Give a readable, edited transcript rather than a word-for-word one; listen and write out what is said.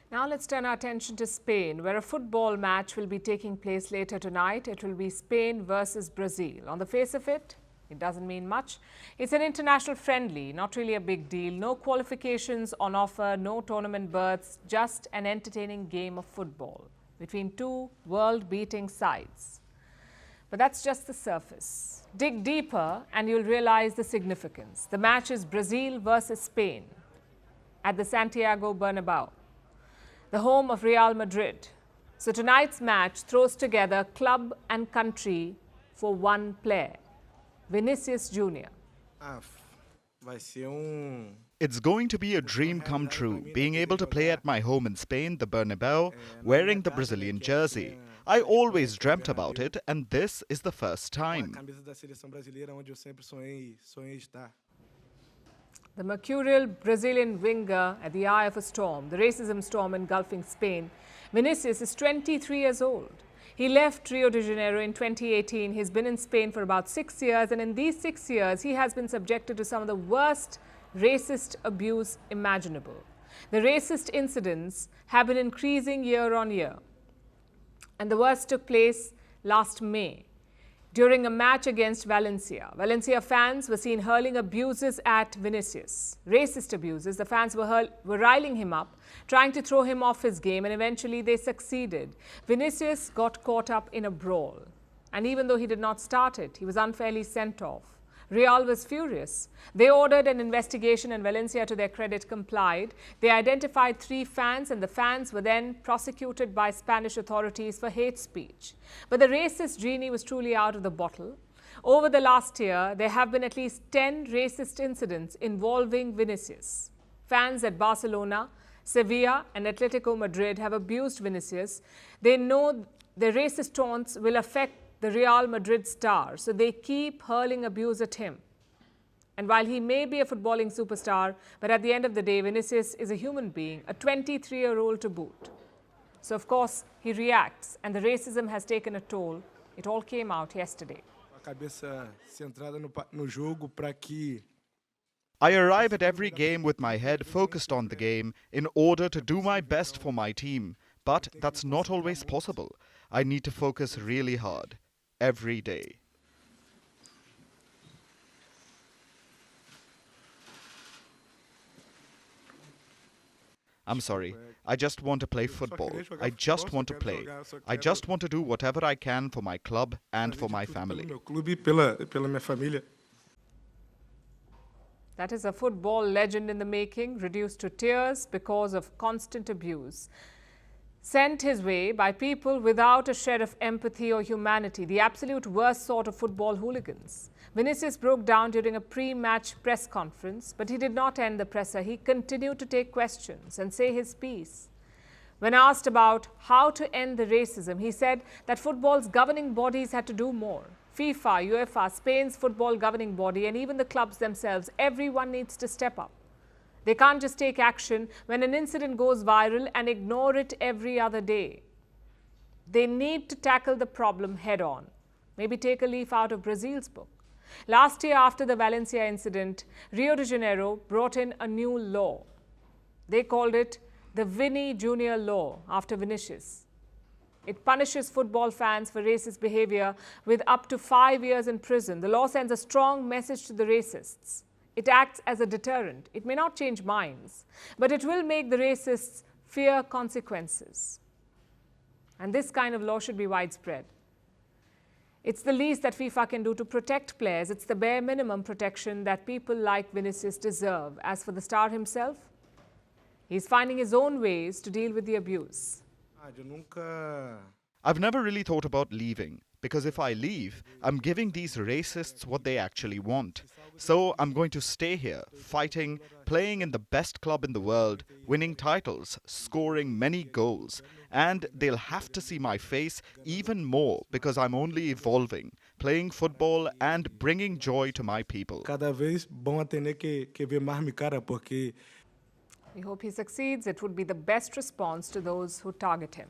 Now let's turn our attention to Spain, where a football match will be taking place later tonight. It will be Spain versus Brazil. On the face of it, it doesn't mean much. It's an international friendly, not really a big deal. No qualifications on offer, no tournament berths, just an entertaining game of football between two world-beating sides. But that's just the surface. Dig deeper and you'll realize the significance. The match is Brazil versus Spain at the Santiago Bernabeu, the home of Real Madrid. So tonight's match throws together club and country for one player, Vinicius Jr. It's going to be a dream come true, being able to play at my home in Spain, the Bernabeu, wearing the Brazilian jersey. I always dreamt about it, and this is the first time. The mercurial Brazilian winger at the eye of a storm, the racism storm engulfing Spain, Vinicius is 23 years old. He left Rio de Janeiro in 2018. He's been in Spain for about 6 years, and in these 6 years, he has been subjected to some of the worst racist abuse imaginable. The racist incidents have been increasing year on year, and the worst took place last May during a match against Valencia. Valencia fans were seen hurling abuses at Vinicius, racist abuses. The fans were riling him up, trying to throw him off his game, and eventually they succeeded. Vinicius got caught up in a brawl, and even though he did not start it, he was unfairly sent off. Real was furious. They ordered an investigation, and Valencia, to their credit, complied. They identified 3 fans, and the fans were then prosecuted by Spanish authorities for hate speech. But the racist genie was truly out of the bottle. Over the last year, there have been at least 10 racist incidents involving Vinicius. Fans at Barcelona, Sevilla and Atletico Madrid have abused Vinicius. They know the racist taunts will affect the Real Madrid star, so they keep hurling abuse at him. And while he may be a footballing superstar, but at the end of the day, Vinicius is a human being, a 23-year-old to boot. So of course, he reacts, and the racism has taken a toll. It all came out yesterday. I arrive at every game with my head focused on the game in order to do my best for my team. But that's not always possible. I need to focus really hard, every day. I'm sorry. I just want to play football. I just want to play. I just want to do whatever I can for my club and for my family. That is a football legend in the making, reduced to tears because of constant abuse. Sent his way by people without a shred of empathy or humanity, the absolute worst sort of football hooligans. Vinicius broke down during a pre-match press conference, but he did not end the presser. He continued to take questions and say his piece. When asked about how to end the racism, he said that football's governing bodies had to do more. FIFA, UEFA, Spain's football governing body, and even the clubs themselves, everyone needs to step up. They can't just take action when an incident goes viral and ignore it every other day. They need to tackle the problem head on. Maybe take a leaf out of Brazil's book. Last year, after the Valencia incident, Rio de Janeiro brought in a new law. They called it the Vini Jr. law after Vinicius. It punishes football fans for racist behavior with up to 5 years in prison. The law sends a strong message to the racists. It acts as a deterrent. It may not change minds, but it will make the racists fear consequences. And this kind of law should be widespread. It's the least that FIFA can do to protect players. It's the bare minimum protection that people like Vinicius deserve. As for the star himself, he's finding his own ways to deal with the abuse. I've never really thought about leaving, because if I leave, I'm giving these racists what they actually want. So I'm going to stay here, fighting, playing in the best club in the world, winning titles, scoring many goals. And they'll have to see my face even more because I'm only evolving, playing football and bringing joy to my people. We hope he succeeds. It would be the best response to those who target him.